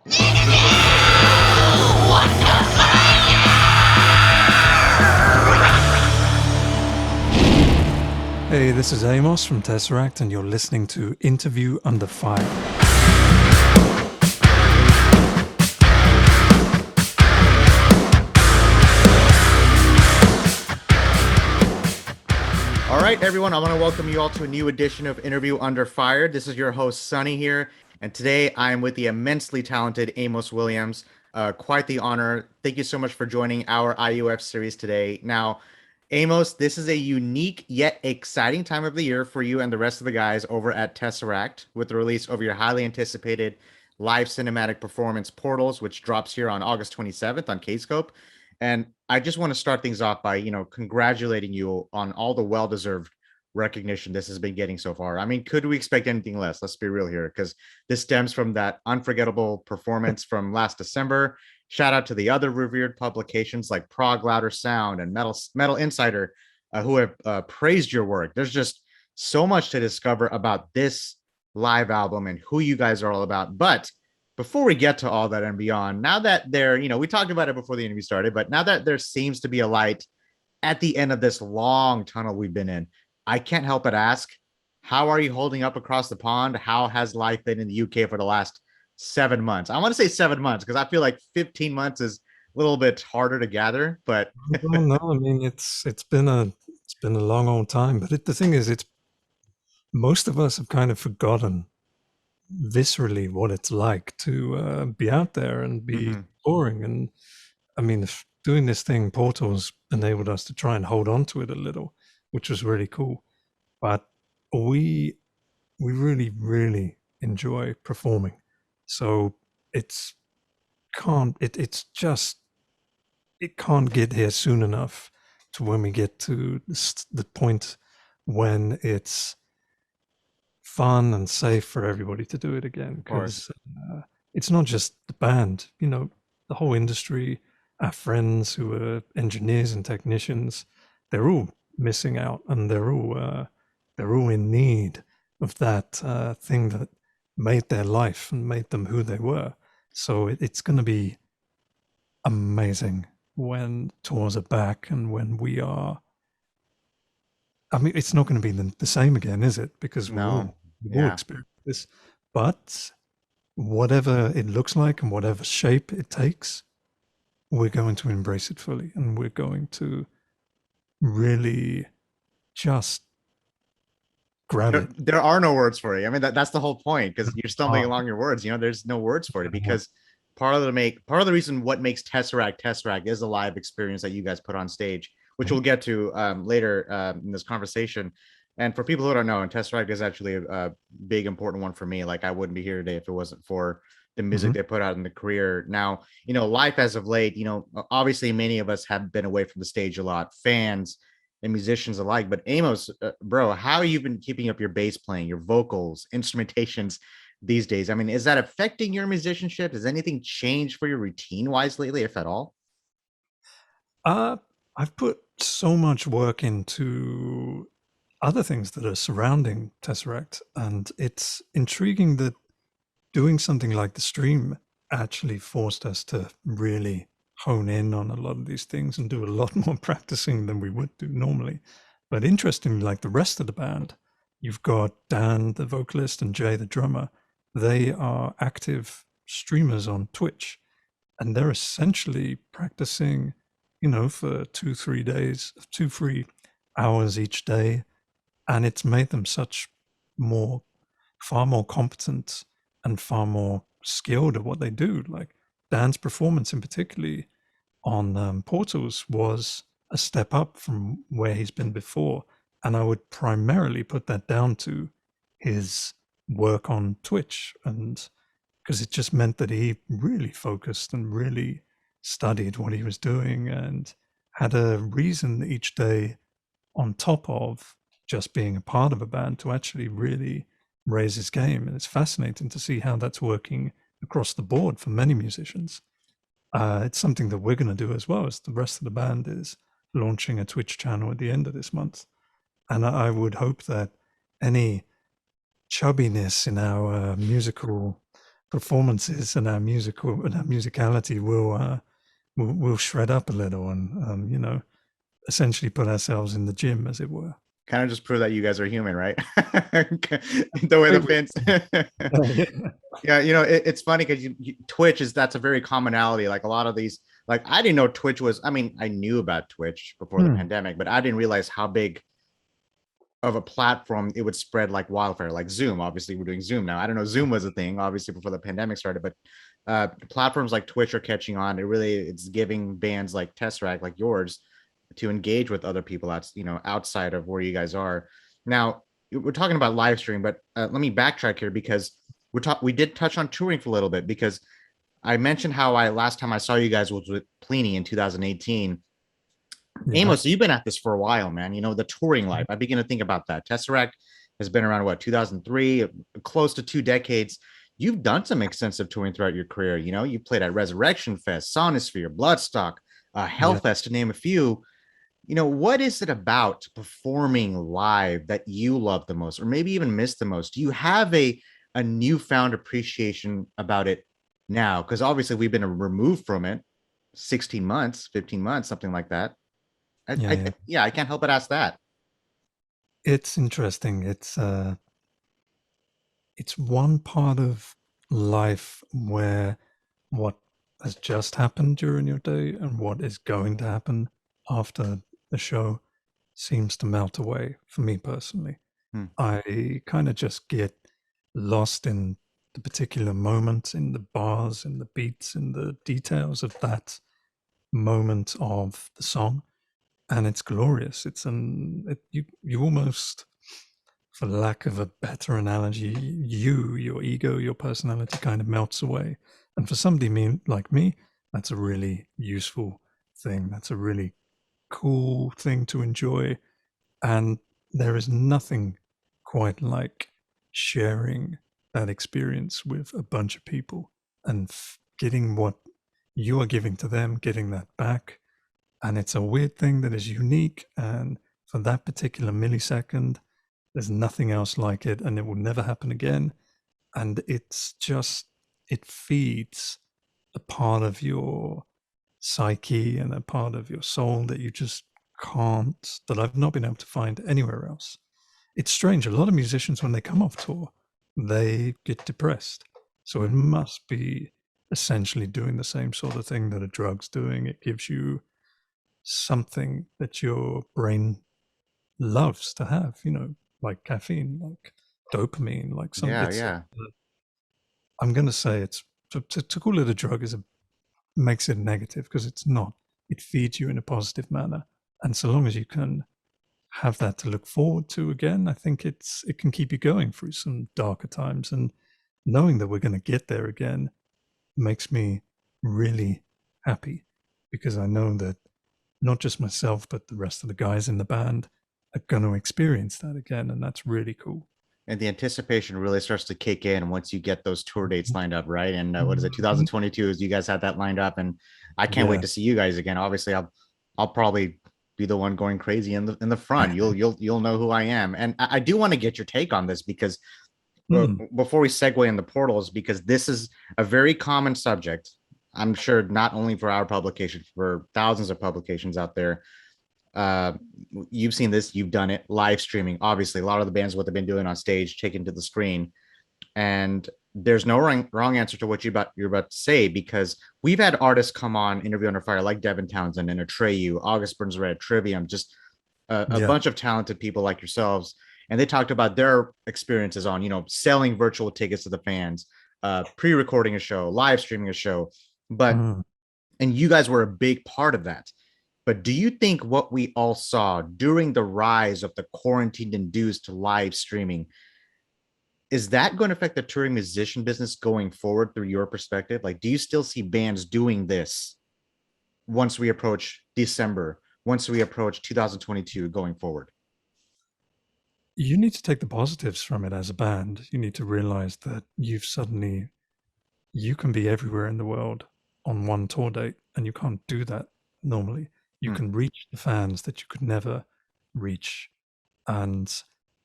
Hey, this is Amos from Tesseract, and you're listening to Interview Under Fire. All right, everyone, I want to welcome you all to a new edition of Interview Under Fire. This is your host, Sunny here, and today I am with the immensely talented Amos Williams. Quite the honor. Thank you so much for joining our IUF series today. Now, Amos, this is a unique yet exciting time of the year for you and the rest of the guys over at Tesseract with the release of your highly anticipated live cinematic performance Portals, which drops here on August 27th on Kscope. And I just want to start things off by, congratulating you on all the well-deserved recognition this has been getting so far. I mean, could we expect anything less? Let's be real here, because this stems from that unforgettable performance from last December. Shout out to the other revered publications like Prog Louder Sound and Metal Insider, who have praised your work. There's just so much to discover about this live album and who you guys are all about. But before we get to all that and beyond, now that we talked about it before the interview started, but now that there seems to be a light at the end of this long tunnel we've been in, I can't help but ask, how are you holding up across the pond? How has life been in the UK for the last 7 months? I want to say 7 months because I feel like 15 months is a little bit harder to gather, but No, I mean it's been a long old time. But the thing is, it's most of us have kind of forgotten viscerally what it's like to be out there and be touring. And I mean, if doing this thing, Portals, enabled us to try and hold on to it a little, which was really cool. But we really enjoy performing, so it can't get here soon enough to when we get to the point when it's fun and safe for everybody to do it again, because it's not just the band, the whole industry, our friends who are engineers and technicians, they're all missing out, and they're all in need of that thing that made their life and made them who they were. So it's going to be amazing when tours are back and when we are. I mean, it's not going to be the same again, is it? Because we'll experience this. But whatever it looks like and whatever shape it takes, we're going to embrace it fully, and we're going to really just grab it. There are no words for it. I mean, that's the whole point, because you're stumbling along your words. There's no words for it, because part of the reason what makes Tesseract is a live experience that you guys put on stage, which we'll get to later in this conversation. And for people who don't know, and Tesseract is actually a big important one for me. Like, I wouldn't be here today if it wasn't for the music they put out in the career. Now, life as of late, obviously many of us have been away from the stage a lot, fans and musicians alike. But Amos, bro, how have you been keeping up your bass playing, your vocals, instrumentations these days? I mean, is that affecting your musicianship? Has anything changed for your routine wise lately, if at all? I've put so much work into other things that are surrounding Tesseract, and it's intriguing that doing something like the stream actually forced us to really hone in on a lot of these things and do a lot more practicing than we would do normally. But interestingly, like the rest of the band, you've got Dan, the vocalist, and Jay, the drummer. They are active streamers on Twitch, and they're essentially practicing, for 2-3 days, 2-3 hours each day. And it's made them far more competent and far more skilled at what they do. Like Dan's performance in particularly on Portals was a step up from where he's been before. And I would primarily put that down to his work on Twitch, and because it just meant that he really focused and really studied what he was doing and had a reason each day, on top of just being a part of a band, to actually really raise his game. And it's fascinating to see how that's working across the board for many musicians. It's something that we're going to do as well, as the rest of the band is launching a Twitch channel at the end of this month. And I would hope that any chubbiness in our musical performances and our musical and our musicality will shred up a little and essentially put ourselves in the gym, as it were. Kind of just prove that you guys are human, right? The way the fans. Yeah. Yeah, it's funny because Twitch that's a very commonality. Like a lot of these, like I didn't know Twitch was. I mean, I knew about Twitch before the pandemic, but I didn't realize how big of a platform it would spread like wildfire. Like Zoom, obviously we're doing Zoom now. I don't know, Zoom was a thing obviously before the pandemic started, but platforms like Twitch are catching on. It's giving bands like Tesseract, like yours, to engage with other people outside of where you guys are. Now we're talking about live stream, but let me backtrack here because we did touch on touring for a little bit, because I mentioned how last time I saw you guys was with Pliny in 2018. Yeah. Amos, you've been at this for a while, man. The touring life. I begin to think about that. Tesseract has been around, 2003, close to 2 decades. You've done some extensive touring throughout your career. You played at Resurrection Fest, Sonisphere, Bloodstock, Hellfest, to name a few. What is it about performing live that you love the most, or maybe even miss the most? Do you have a newfound appreciation about it now? Because obviously we've been removed from it 16 months, 15 months, something like that. I can't help but ask that. It's interesting. It's one part of life where what has just happened during your day and what is going to happen after the show seems to melt away for me personally. I kind of just get lost in the particular moment, in the bars, in the beats, in the details of that moment of the song, and it's glorious. You almost, for lack of a better analogy, your ego, your personality kind of melts away. And for somebody like me, that's a really useful thing. That's a really cool thing to enjoy. And there is nothing quite like sharing that experience with a bunch of people and getting what you are giving to them, getting that back. And it's a weird thing that is unique. And for that particular millisecond, there's nothing else like it, and it will never happen again. And it feeds a part of your psyche and a part of your soul that you just can't, that I've not been able to find anywhere else. It's strange. A lot of musicians, when they come off tour, they get depressed. So it must be essentially doing the same sort of thing that a drug's doing. It gives you something that your brain loves to have, like caffeine, like dopamine, like some. Yeah. I'm going to say it's to call it a drug makes it negative, because it's not. It feeds you in a positive manner, and so long as you can have that to look forward to again, I think it can keep you going through some darker times. And knowing that we're going to get there again makes me really happy, because I know that not just myself, but the rest of the guys in the band are going to experience that again. And that's really cool. And the anticipation really starts to kick in once you get those tour dates lined up, right? And what is it, 2022? Is you guys had that lined up, and I can't wait to see you guys again. Obviously, I'll probably be the one going crazy in the front. You'll know who I am, and I do want to get your take on this, because before we segue in the portals, because this is a very common subject. I'm sure not only for our publication, for thousands of publications out there. You've seen this, you've done it, live streaming. Obviously, a lot of the bands, what they've been doing on stage, taken to the screen. And there's no wrong answer to what you're about to say, because we've had artists come on Interview Under Fire, like Devin Townsend and Atreyu, August Burns Red, Trivium, just a bunch of talented people like yourselves. And they talked about their experiences on, selling virtual tickets to the fans, pre-recording a show, live streaming a show. But, and you guys were a big part of that. But do you think what we all saw during the rise of the quarantine-induced live streaming, is that going to affect the touring musician business going forward through your perspective? Like, do you still see bands doing this once we approach December, once we approach 2022 going forward? You need to take the positives from it as a band. You need to realize that you can be everywhere in the world on one tour date, and you can't do that normally. You can reach the fans that you could never reach. And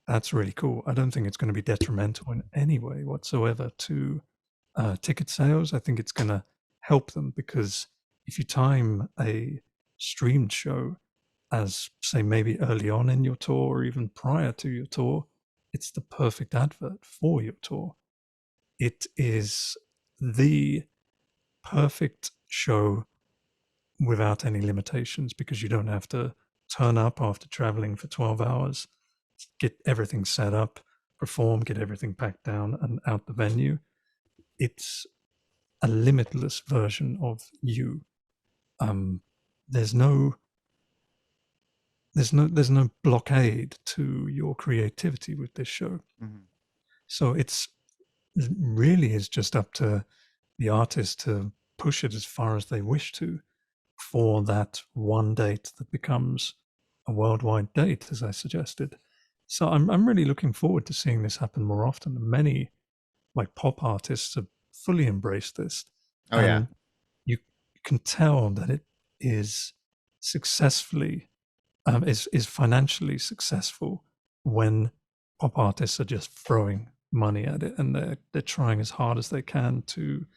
that's really cool. I don't think it's going to be detrimental in any way whatsoever to ticket sales. I think it's going to help them, because if you time a streamed show as, say, maybe early on in your tour or even prior to your tour, it's the perfect advert for your tour. It is the perfect show without any limitations, because you don't have to turn up after traveling for 12 hours, get everything set up, perform, get everything packed down and out the venue. It's a limitless version of you. Um, there's no there's no blockade to your creativity with this show. Mhm. So it really is just up to the artist to push it as far as they wish to, for that one date that becomes a worldwide date, as I suggested. So I'm really looking forward to seeing this happen more often. Many like pop artists have fully embraced this, Oh yeah. and you can tell that it is successfully is financially successful when pop artists are just throwing money at it, and they're trying as hard as they can to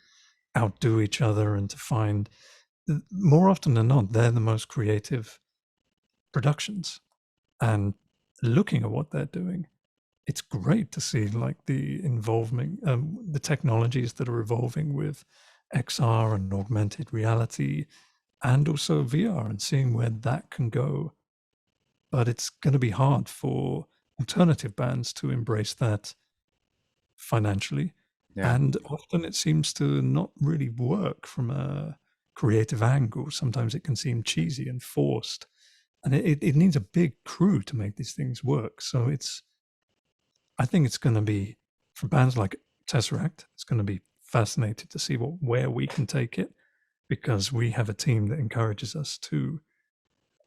outdo each other and to find, more often than not, they're the most creative productions. And looking at what they're doing, it's great to see like the involvement, the technologies that are evolving with XR and augmented reality, and also VR, and seeing where that can go. But it's going to be hard for alternative bands to embrace that financially. Yeah. And often it seems to not really work from a creative angle. Sometimes it can seem cheesy and forced. And it needs a big crew to make these things work. So I think it's going to be, for bands like Tesseract, it's going to be fascinating to see where we can take it, because we have a team that encourages us to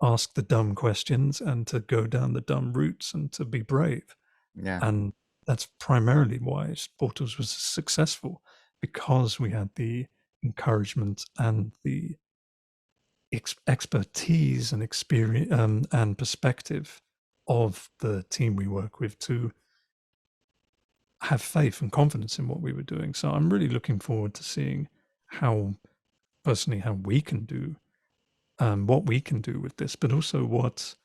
ask the dumb questions and to go down the dumb routes and to be brave. Yeah. And that's primarily why Portals was successful, because we had the encouragement and the expertise and experience, and perspective of the team we work with, to have faith and confidence in what we were doing. So I'm really looking forward to seeing how, personally, how we can do, what we can do with this, but also what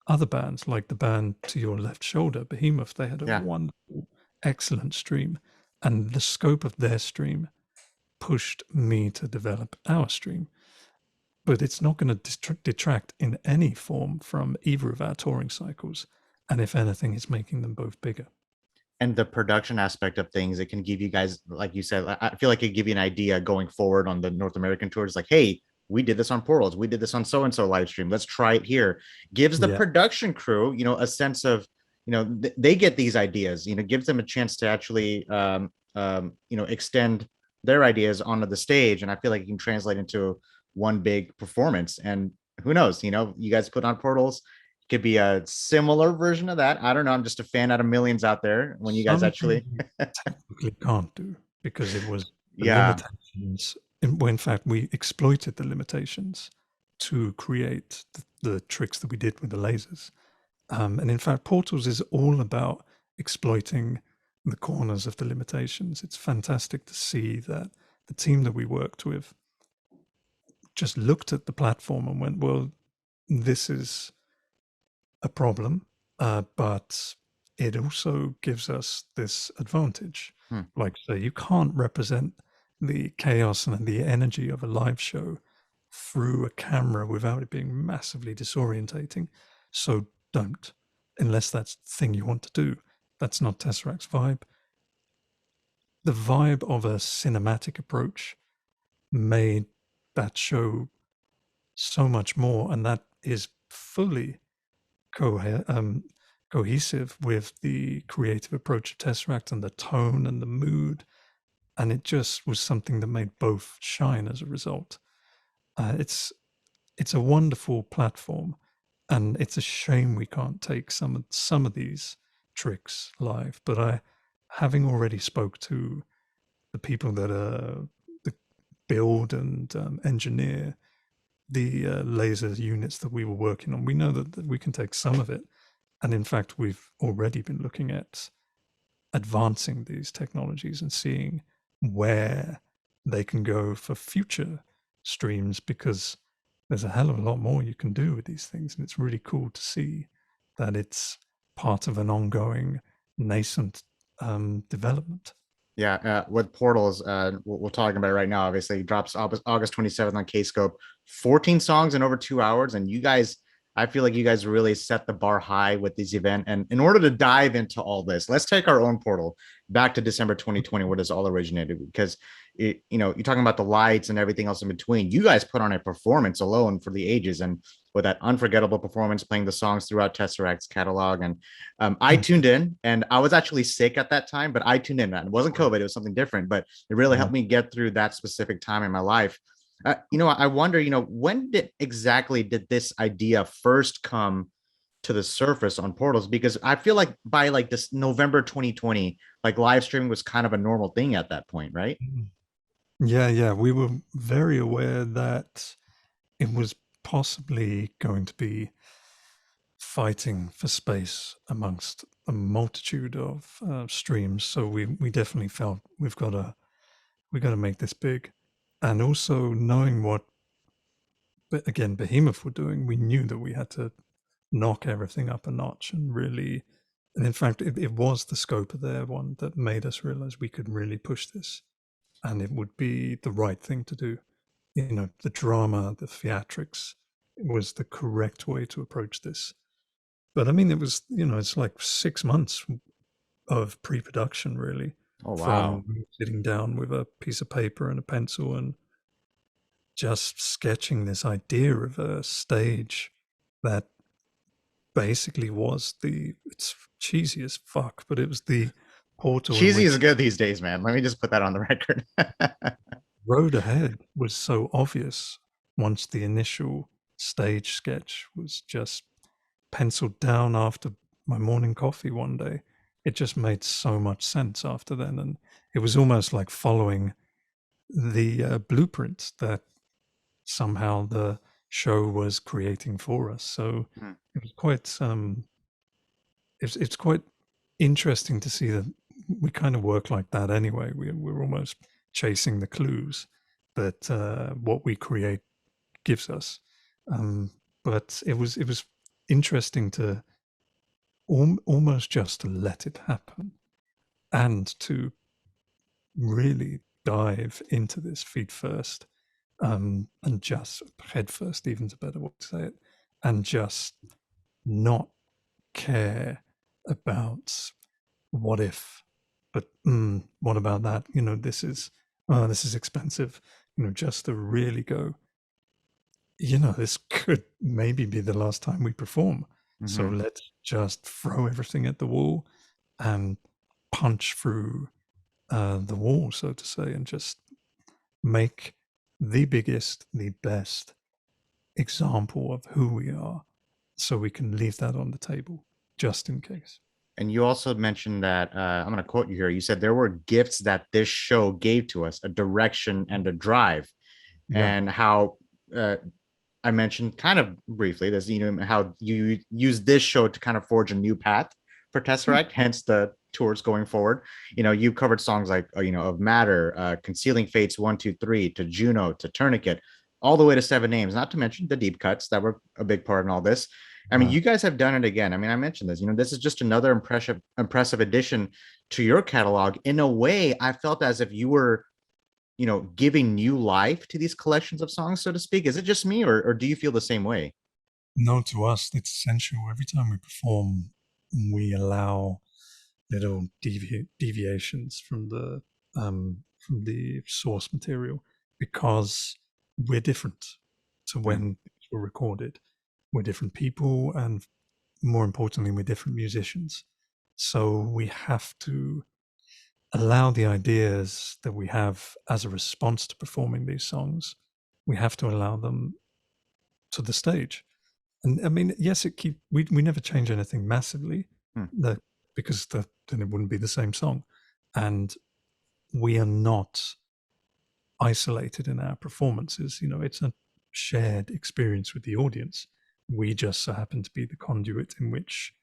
other bands, like the band to your left shoulder, Behemoth, they had a Yeah. wonderful, excellent stream, and the scope of their stream pushed me to develop our stream. But it's not going to detract in any form from either of our touring cycles, and if anything, it's making them both bigger. And the production aspect of things, it can give you guys, like you said, I feel like it give you an idea going forward on the North American tours. Like, hey, we did this on Portals, we did this on so and so live stream. Let's try it here. Gives the Yeah, production crew, a sense of, they get these ideas. Gives them a chance to actually, extend their ideas onto the stage, and I feel like it can translate into one big performance. And who knows, you guys put on Portals, could be a similar version of that. I don't know. I'm just a fan out of millions out there when you guys something actually, you technically can't do, because it was the yeah, limitations. In fact, we exploited the limitations to create the tricks that we did with the lasers. And in fact, Portals is all about exploiting the corners of the limitations. It's fantastic to see that the team that we worked with just looked at the platform and went, well, this is a problem, but it also gives us this advantage. hmm, Like, say, you can't represent the chaos and the energy of a live show through a camera without it being massively disorientating. So don't, unless that's the thing you want to do. That's not Tesseract's vibe. The vibe of a cinematic approach made that show so much more, and that is fully cohesive with the creative approach of Tesseract and the tone and the mood. And it just was something that made both shine as a result. It's a wonderful platform, and it's a shame we can't take some of these tricks live. But having already spoke to the people that build and engineer the laser units that we were working on, we know that we can take some of it. And in fact, we've already been looking at advancing these technologies and seeing where they can go for future streams, because there's a hell of a lot more you can do with these things, and it's really cool to see that it's part of an ongoing nascent development. Yeah, with Portals, we're talking about it right now. Obviously, it drops August 27th on Kscope. 14 songs in over 2 hours, and you guys, I feel like you guys really set the bar high with this event. And in order to dive into all this, let's take our own portal back to December 2020, where this all originated. Because you're talking about the lights and everything else in between. You guys put on a performance alone for the ages, and with that unforgettable performance, playing the songs throughout Tesseract's catalog. And I tuned in, and I was actually sick at that time, but I tuned in. It wasn't COVID; it was something different. But it really helped me get through that specific time in my life. I wonder, when exactly did this idea first come to the surface on Portals? Because I feel like by like this November 2020, like live streaming was kind of a normal thing at that point, right? Yeah, we were very aware that it was possibly going to be fighting for space amongst a multitude of streams. So we definitely felt we got to make this big, and also knowing what, but again, Behemoth were doing, we knew that we had to knock everything up a notch and really. And in fact, it was the scope of their one that made us realize we could really push this, and it would be the right thing to do. The drama, the theatrics, it was the correct way to approach this. But I mean, it was, it's like 6 months of pre-production, really, Oh wow. from sitting down with a piece of paper and a pencil and just sketching this idea of a stage that basically was it's cheesy as fuck, but it was the portal in Cheesy is which good these days, man. Let me just put that on the record. road ahead was so obvious once the initial stage sketch was just penciled down after my morning coffee one day. It just made so much sense after then, and it was almost like following the blueprint that somehow the show was creating for us. So Hmm. it was quite it's quite interesting to see that we kind of work like that anyway. We're almost chasing the clues that what we create gives us. But it was interesting to almost just to let it happen and to really dive into this feet first, and just head first, even's a better way to say it, and just not care about what if, but what about that? This is expensive. Just to really go, this could maybe be the last time we perform. So Mhm. let's just throw everything at the wall and punch through the wall, so to say, and just make the biggest, the best example of who we are, so we can leave that on the table just in case. And you also mentioned that I'm going to quote you here. You said there were gifts that this show gave to us, a direction and a drive, Yeah. and how uh, I mentioned kind of briefly this, how you use this show to kind of forge a new path for Tesseract, hence the tours going forward. You covered songs like, of Matter, Concealing Fates 1, 2, 3, to Juno, to Tourniquet, all the way to Seven Names, not to mention the deep cuts that were a big part in all this. I mean, you guys have done it again. I mean, I mentioned this, this is just another impressive addition to your catalog. In a way, I felt as if you were giving new life to these collections of songs, so to speak. Is it just me, or do you feel the same way? No, to us, it's essential. Every time we perform, we allow little deviations from the source material, because we're different to Hmm. when things were recorded. We're different people, and more importantly, we're different musicians. So we have to allow the ideas that we have as a response to performing these songs. We have to allow them to the stage. And I mean, yes, we never change anything massively, Hmm. that because then it wouldn't be the same song, and we are not isolated in our performances. It's a shared experience with the audience. We just so happen to be the conduit in which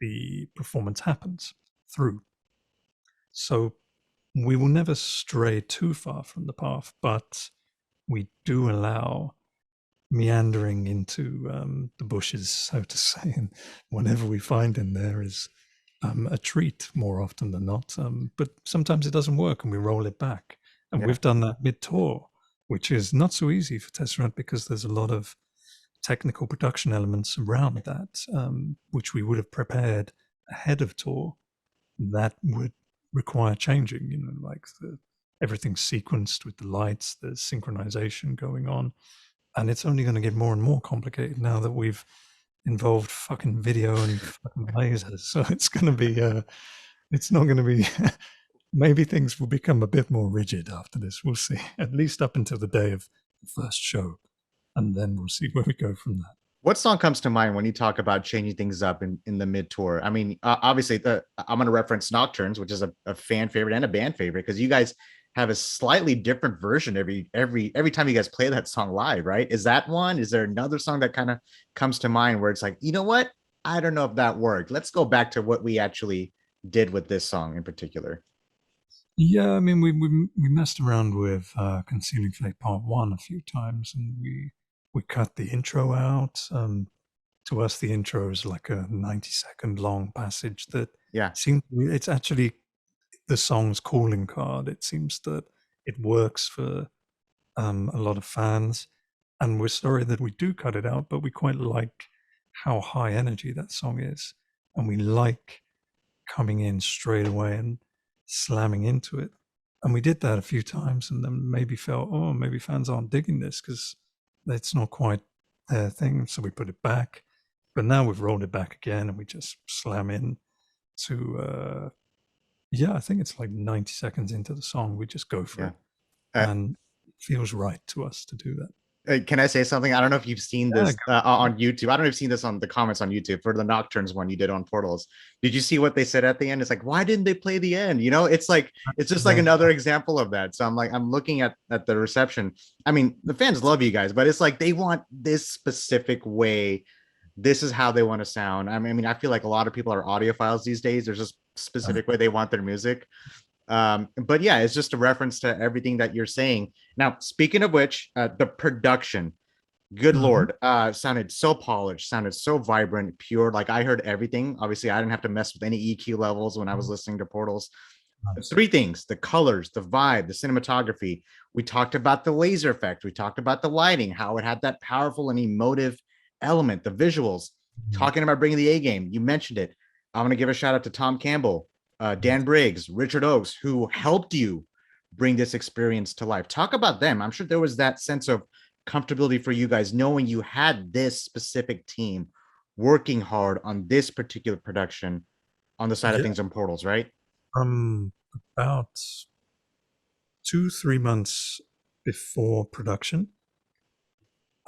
the performance happens through. So we will never stray too far from the path, but we do allow meandering into the bushes, so to say, and whatever we find in there is a treat more often than not. But sometimes it doesn't work, and we roll it back. And Yeah. we've done that mid-tour, which is not so easy for Tesseract because there's a lot of technical production elements around that, which we would have prepared ahead of tour. That would require changing, like everything's sequenced with the lights, there's synchronization going on, and it's only going to get more and more complicated now that we've involved fucking video and fucking lasers. So it's going to be, it's not going to be. Maybe things will become a bit more rigid after this. We'll see. At least up until the day of the first show, and then we'll see where we go from that. What song comes to mind when you talk about changing things up in the mid tour? I mean, obviously, I'm going to reference Nocturnes, which is a fan favorite and a band favorite, because you guys have a slightly different version every time you guys play that song live, right? Is that one? Is there another song that kind of comes to mind where it's like, you know what? I don't know if that worked. Let's go back to what we actually did with this song in particular. Yeah, I mean, we messed around with Concealing Fate Part One a few times, and we cut the intro out. To us, the intro is like a 90-second long passage that Yeah. seems it's actually the song's calling card. It seems that it works for a lot of fans, and we're sorry that we do cut it out, but we quite like how high energy that song is, and we like coming in straight away and slamming into it. And we did that a few times, and then maybe felt, oh, maybe fans aren't digging this because it's not quite their thing. So we put it back. But now we've rolled it back again, and we just slam in to, yeah, I think it's like 90 seconds into the song. We just go for Yeah. it. And it feels right to us to do that. Can I say something? I don't know if you've seen Yeah, this on YouTube. I don't know if you've seen this on the comments on YouTube for the Nocturnes one you did on Portals. Did you see what they said at the end? It's like, why didn't they play the end? You know, it's like, it's just like another example of that. So I'm like, I'm looking at the reception. I mean, the fans love you guys, but it's like they want this specific way. This is how they want to sound. I mean, I feel like a lot of people are audiophiles these days. There's a specific way they want their music. But yeah, it's just a reference to everything that you're saying. Now, speaking of which, the production, good Lord, sounded so polished, sounded so vibrant, pure. Like I heard everything. Obviously, I didn't have to mess with any EQ levels when I was listening to Portals. Nice. Three things: the colors, the vibe, the cinematography. We talked about the laser effect. We talked about the lighting, how it had that powerful and emotive element, the visuals. Talking about bringing the A game, you mentioned it. I'm going to give a shout out to Tom Campbell, Dan Briggs, Richard Oakes, who helped you bring this experience to life. Talk about them. I'm sure there was that sense of comfortability for you guys knowing you had this specific team working hard on this particular production on the side of things on Portals, right? About 2-3 months before production,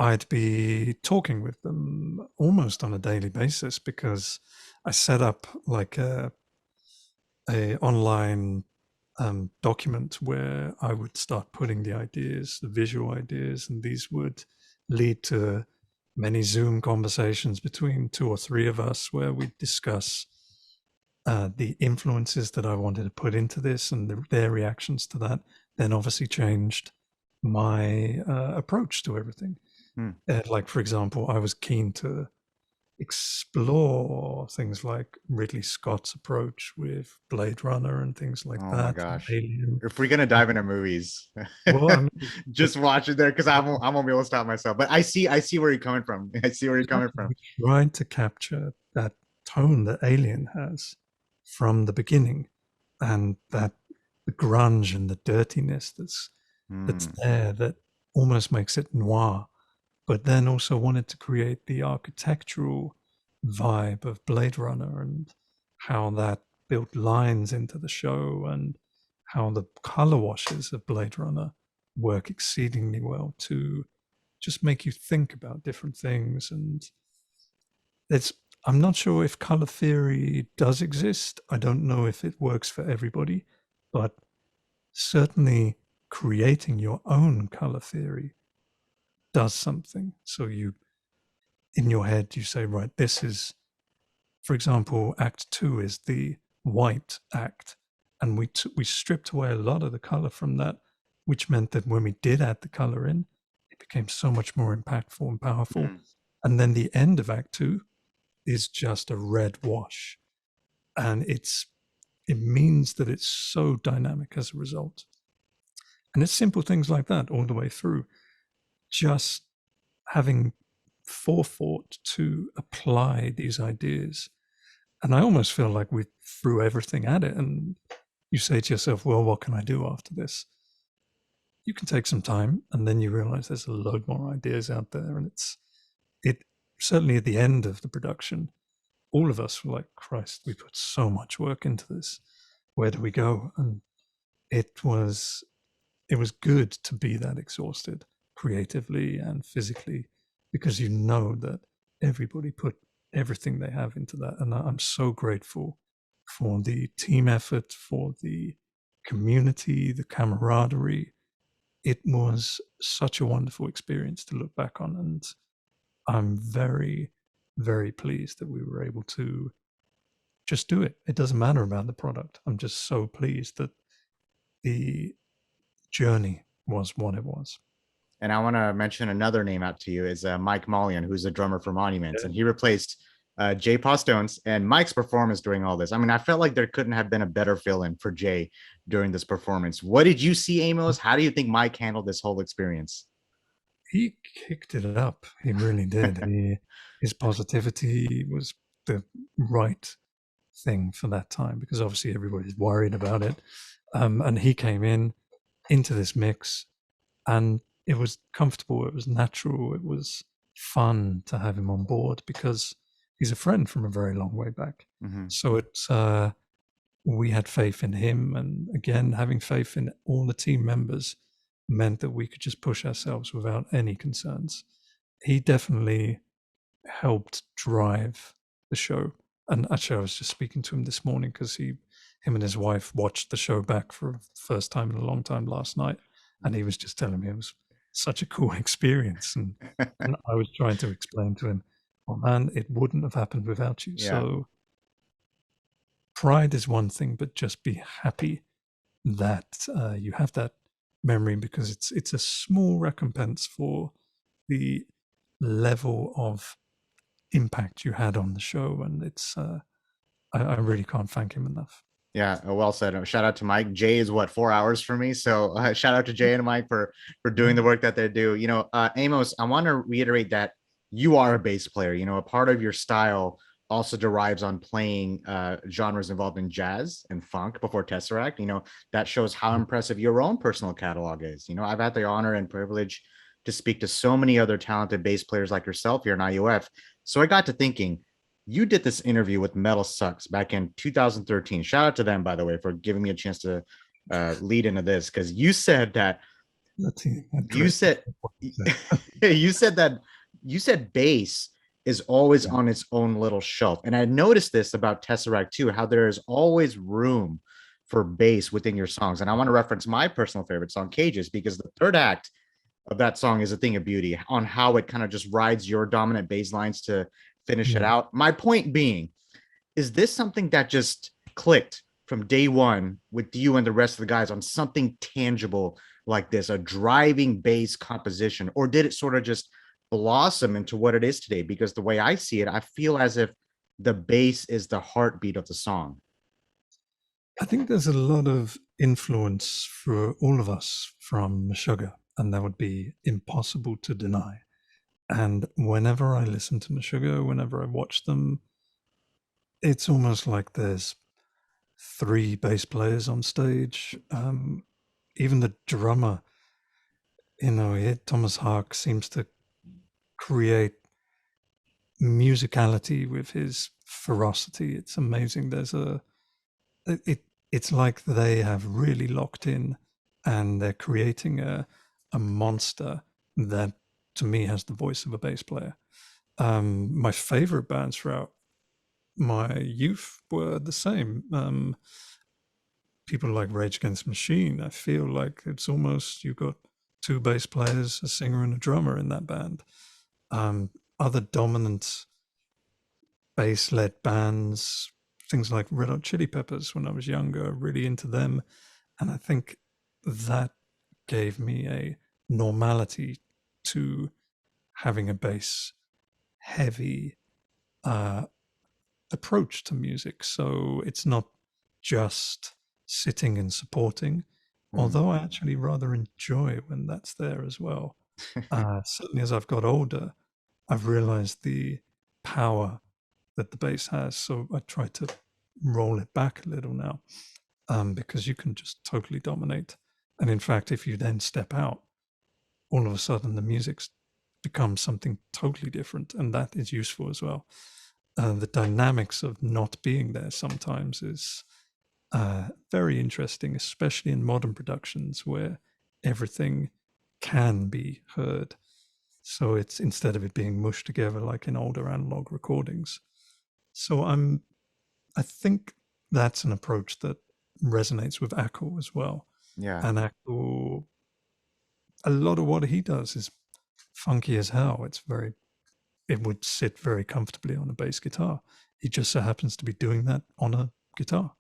I'd be talking with them almost on a daily basis because I set up like a online document where I would start putting the ideas, the visual ideas, and these would lead to many Zoom conversations between 2 or 3 of us where we discuss the influences that I wanted to put into this and their reactions to that. Then obviously changed my approach to everything. Like, for example, I was keen to explore things like Ridley Scott's approach with Blade Runner and things like Oh my that. gosh. Alien. If we're gonna dive into movies, Well, I mean, just watch it there because I won't be able to stop myself. But I see where you're coming from. I see where you're coming from. we tried to capture that tone that Alien has from the beginning, and that the grunge and the dirtiness that's there that almost makes it noir, but then also wanted to create the architectural vibe of Blade Runner and how that built lines into the show and how the color washes of Blade Runner work exceedingly well to just make you think about different things. And it's, I'm not sure if color theory does exist. I don't know if it works for everybody, but certainly creating your own color theory does something. So you, in your head, you say, right, this is, for example, act 2 is the white act. and we stripped away a lot of the color from that, which meant that when we did add the color in, it became so much more impactful and powerful. Mm. And then the end of Act Two is just a red wash, and it means that it's so dynamic as a result. And it's simple things like that all the way through. Just having forethought to apply these ideas. And I almost feel like we threw everything at it. And you say to yourself, well, what can I do after this? You can take some time, and then you realize there's a load more ideas out there. And it certainly at the end of the production, all of us were like, Christ, we put so much work into this. Where do we go? And it was good to be that exhausted creatively and physically, because you know that everybody put everything they have into that. And I'm so grateful for the team effort, for the community, the camaraderie. It was such a wonderful experience to look back on. And I'm very, very pleased that we were able to just do it. It doesn't matter about the product. I'm just so pleased that the journey was what it was. And I want to mention another name out to you is Mike Mullion, who's a drummer for Monuments, and he replaced Jay Postones. And Mike's performance during all this, I mean, I felt like there couldn't have been a better fill-in for Jay during this performance. What did you see, Amos? How do you think Mike handled this whole experience? He kicked it up. He really did. His positivity was the right thing for that time, because obviously everybody's worried about it. And he came into this mix, and it was comfortable. It was natural. It was fun to have him on board because he's a friend from a very long way back. Mm-hmm. So we had faith in him, and again, having faith in all the team members meant that we could just push ourselves without any concerns. He definitely helped drive the show. And actually, I was just speaking to him this morning because him and his wife watched the show back for the first time in a long time last night, and he was just telling me it was such a cool experience. And I was trying to explain to him, oh man, it wouldn't have happened without you. Yeah. So pride is one thing, but just be happy that you have that memory, because it's a small recompense for the level of impact you had on the show, and it's I really can't thank him enough. Yeah, well said. Shout out to Mike. Jay is what, 4 hours for me. So shout out to Jay and Mike for doing the work that they do. You know, Amos, I want to reiterate that you are a bass player. You know, a part of your style also derives on playing genres involved in jazz and funk before Tesseract. You know, that shows how impressive your own personal catalog is. You know, I've had the honor and privilege to speak to so many other talented bass players like yourself here in IUF. So I got to thinking, you did this interview with Metal Sucks back in 2013. Shout out to them, by the way, for giving me a chance to lead into this, because you said that you said you said bass is always on its own little shelf. And I noticed this about Tesseract too, how there is always room for bass within your songs. And I want to reference my personal favorite song, Cages, because the third act of that song is a thing of beauty on how it kind of just rides your dominant bass lines to finish it out. My point being, is this something that just clicked from day one with you and the rest of the guys on something tangible like this, a driving bass composition, or did it sort of just blossom into what it is today? Because the way I see it, I feel as if the bass is the heartbeat of the song. I think there's a lot of influence for all of us from Meshuggah, and that would be impossible to deny. And whenever I listen to Meshuggah, whenever I watch them, it's almost like there's three bass players on stage. Even the drummer, Thomas Hark seems to create musicality with his ferocity. It's amazing. It's like they have really locked in, and they're creating a monster that, to me, has the voice of a bass player. My favorite bands throughout my youth were the same. People like Rage Against the Machine. I feel like it's almost, you've got two bass players, a singer and a drummer in that band. Other dominant bass-led bands, things like Red Hot Chili Peppers when I was younger, really into them. And I think that gave me a normality to having a bass heavy uh, approach to music. So it's not just sitting and supporting, Mm. although I actually rather enjoy when that's there as well. Certainly as I've got older, I've realized the power that the bass has. So I try to roll it back a little now, because you can just totally dominate. And in fact, if you then step out, all of a sudden the music becomes something totally different, and that is useful as well. The dynamics of not being there sometimes is very interesting, especially in modern productions where everything can be heard. So it's instead of it being mushed together like in older analog recordings. So I think that's an approach that resonates with Ackle as well. Yeah. And Ackle, a lot of what he does is funky as hell. It would sit very comfortably on a bass guitar. He just so happens to be doing that on a guitar.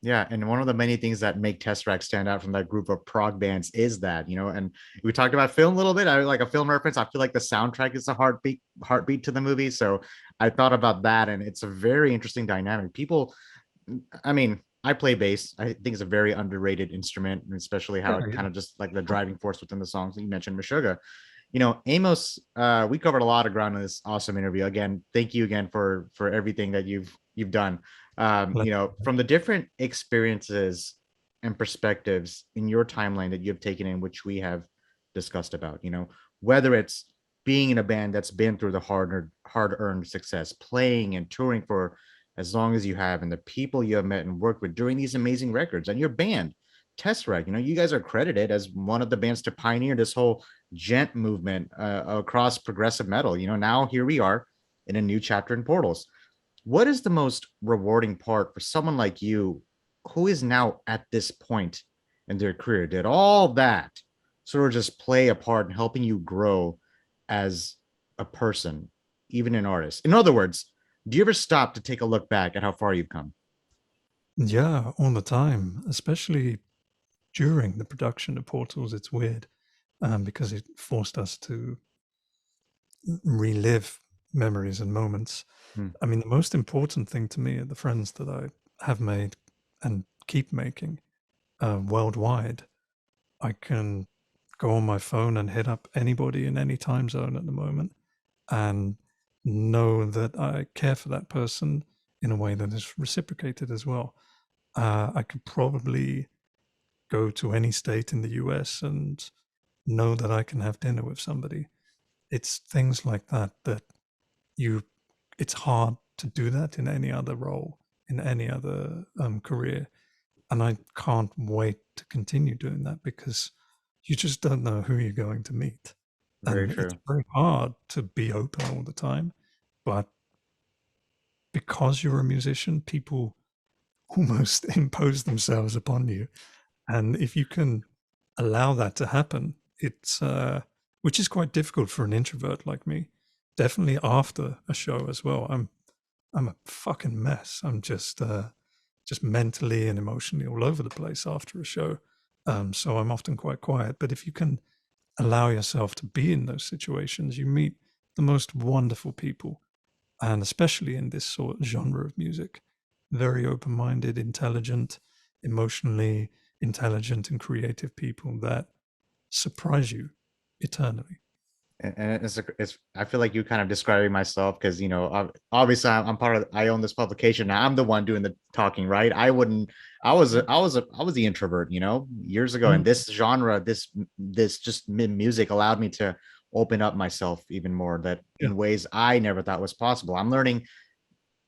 Yeah, and one of the many things that make Tesseract stand out from that group of prog bands is that, and we talked about film a little bit. I like a film reference. I feel like the soundtrack is a heartbeat to the movie. So I thought about that, and it's a very interesting dynamic. People, I mean, I play bass. I think it's a very underrated instrument, and especially how it kind of just like the driving force within the songs. You mentioned Meshuggah. Amos, we covered a lot of ground in this awesome interview. Again, thank you again for everything that you've done. From the different experiences and perspectives in your timeline that you've taken in, which we have discussed about, whether it's being in a band that's been through the hard-earned success, playing and touring for as long as you have, and the people you have met and worked with during these amazing records, and your band, Tesseract, you guys are credited as one of the bands to pioneer this whole gent movement across progressive metal. Now here we are in a new chapter in Portals. What is the most rewarding part for someone like you who is now at this point in their career? Did all that sort of just play a part in helping you grow as a person, even an artist? In other words, do you ever stop to take a look back at how far you've come? Yeah, all the time, especially during the production of Portals. It's weird, because it forced us to relive memories and moments. Hmm. I mean, the most important thing to me are the friends that I have made and keep making worldwide. I can go on my phone and hit up anybody in any time zone at the moment and know that I care for that person in a way that is reciprocated as well. I could probably go to any state in the US and know that I can have dinner with somebody. It's things like that that you it's hard to do that in any other role, in any other career. And I can't wait to continue doing that because you just don't know who you're going to meet. Very And it's true. very hard to be open all the time. But because you're a musician, people almost impose themselves upon you. And if you can allow that to happen, it's which is quite difficult for an introvert like me. Definitely after a show as well. I'm a fucking mess. I'm just mentally and emotionally all over the place after a show. So I'm often quite quiet. But if you can allow yourself to be in those situations, you meet the most wonderful people, and especially in this sort of genre of music, very open-minded, intelligent, emotionally intelligent, and creative people that surprise you eternally. And it's I feel like you kind of describing myself because obviously I'm part of, I own this publication now. I'm the one doing the talking, right? I wouldn't. I was the introvert, years ago, and Mm, this genre, this just music allowed me to open up myself even more, that yeah, in ways I never thought was possible. I'm learning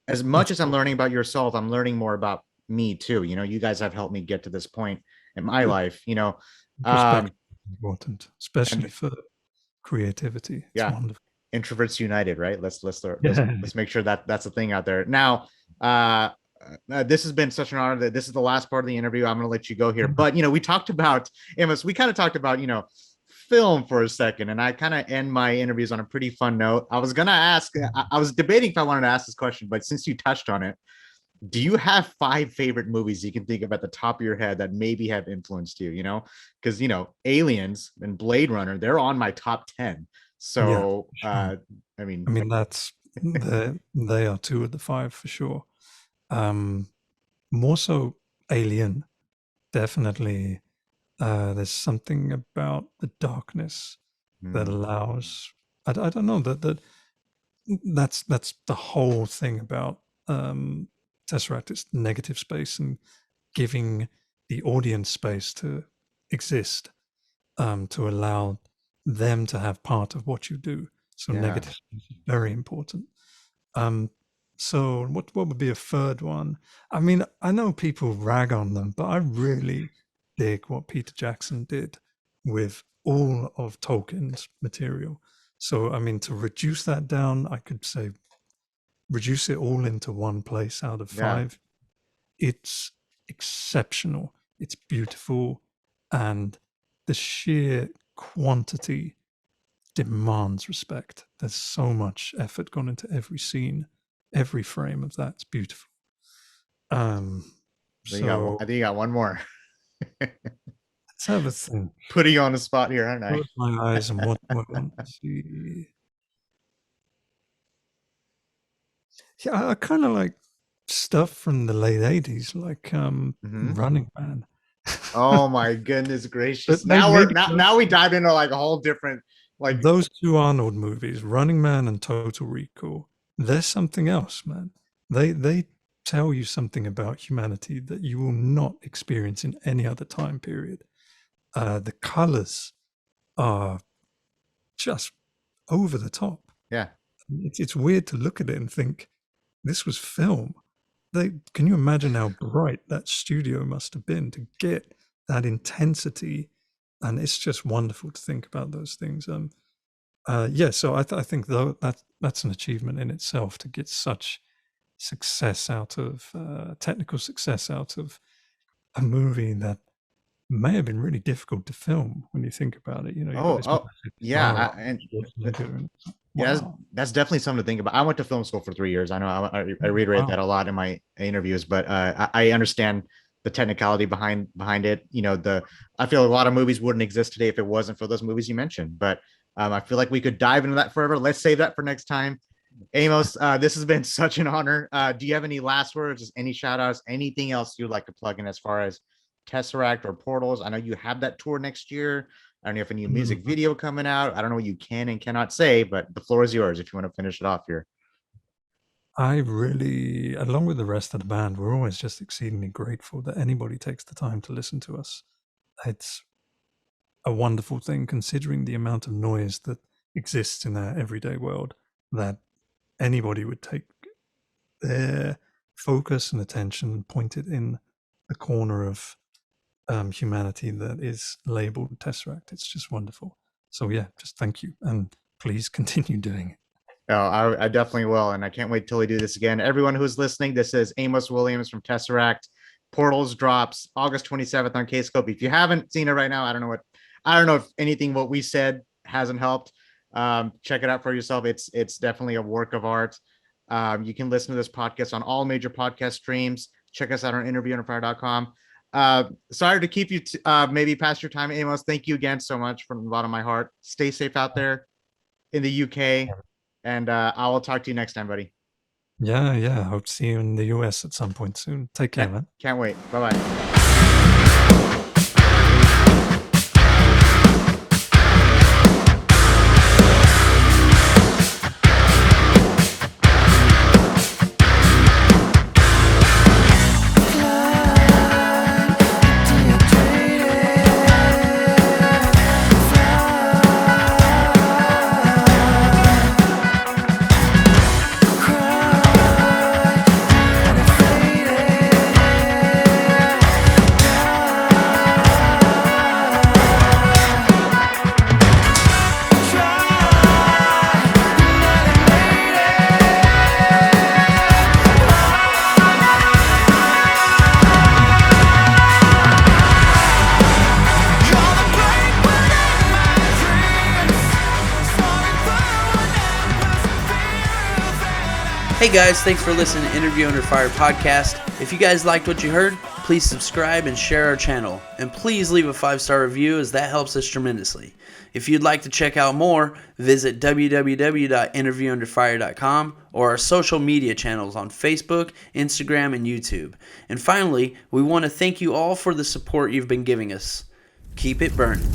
as much that's as I'm cool. learning about yourself. I'm learning more about me too. You guys have helped me get to this point in my Good. life. Perspective Um, is important, especially and for creativity. It's yeah, wonderful. introverts united, right? Yeah. Let's make sure that that's a thing out there. Now, this has been such an honor that this is the last part of the interview. I'm going to let you go here, but we talked about Amos. We kind of talked about film for a second, and I kind of end my interviews on a pretty fun note. I was going to ask. I was debating if I wanted to ask this question, but since you touched on it, do you have 5 favorite movies you can think of at the top of your head that maybe have influenced you? You know, because Aliens and Blade Runner, they're on my top 10. Yeah, So, sure. I mean, I mean, they are two of the five for sure. More so Alien, definitely. There's something about the darkness that hmm, allows. I don't know that's the whole thing about Tesseract. It's negative space and giving the audience space to exist, to allow them to have part of what you do. So yeah, negative space is very important. Um, so what would be a third one? I mean, I know people rag on them, but I really dig what Peter Jackson did with all of Tolkien's material. So I mean, to reduce that down, I could say reduce it all into one place out of yeah. five. It's exceptional. It's beautiful, and the sheer quantity demands respect. There's so much effort gone into every scene, every frame of that's beautiful. Um, I so think you got one more. let's have a think. Putting you on the spot here, aren't I? Close my eyes and what do I want to see? Yeah, I kind of like stuff from the late '80s, like Hmm. Running Man. Oh my goodness gracious! But maybe Now we dive into like a whole different like. those two Arnold movies, Running Man and Total Recall, they're something else, man. They tell you something about humanity that you will not experience in any other time period. The colors are just over the top. Yeah, It's weird to look at it and think this was film. Can you imagine how bright that studio must have been to get that intensity? And it's just wonderful to think about those things. Yeah, so I think though that's an achievement in itself to get such success out of technical success out of a movie that may have been really difficult to film when you think about it. You know, you've got oh, this oh, massive yeah, star and Schwarzenegger, and yeah, wow, that's definitely something to think about. I went to film school for 3 years. I know I reiterate wow, that a lot in my interviews, but I understand the technicality behind it. I feel a lot of movies wouldn't exist today if it wasn't for those movies you mentioned. But I feel like we could dive into that forever. Let's save that for next time. Amos, this has been such an honor. Do you have any last words, just any shout outs, anything else you'd like to plug in as far as Tesseract or Portals? I know you have that tour next year. I don't know if a new music Mhm. video coming out. I don't know what you can and cannot say, but the floor is yours if you want to finish it off here. I really, along with the rest of the band, we're always just exceedingly grateful that anybody takes the time to listen to us. It's a wonderful thing considering the amount of noise that exists in our everyday world that anybody would take their focus and attention and point it in the corner of humanity that is labeled Tesseract. It's just wonderful. So yeah, just thank you and please continue doing it. Oh, I definitely will. And I can't wait till we do this again. Everyone who's listening, this is Amos Williams from Tesseract. Portals drops August 27th on Kscope. If you haven't seen it right now, I don't know if anything what we said hasn't helped. Check it out for yourself. It's definitely a work of art. You can listen to this podcast on all major podcast streams. Check us out on interviewunderfire.com. Sorry to keep you maybe past your time, Amos. Thank you again so much from the bottom of my heart. Stay safe out there in the UK. And I will talk to you next time, buddy. Yeah, yeah. Hope to see you in the US at some point soon. Take care, man. Can't wait. Bye bye. Hey guys, thanks for listening to Interview Under Fire podcast. If you guys liked what you heard, please subscribe and share our channel. And please leave a 5-star review, as that helps us tremendously. If you'd like to check out more, visit www.interviewunderfire.com or our social media channels on Facebook, Instagram, and YouTube. And finally, we want to thank you all for the support you've been giving us. Keep it burning.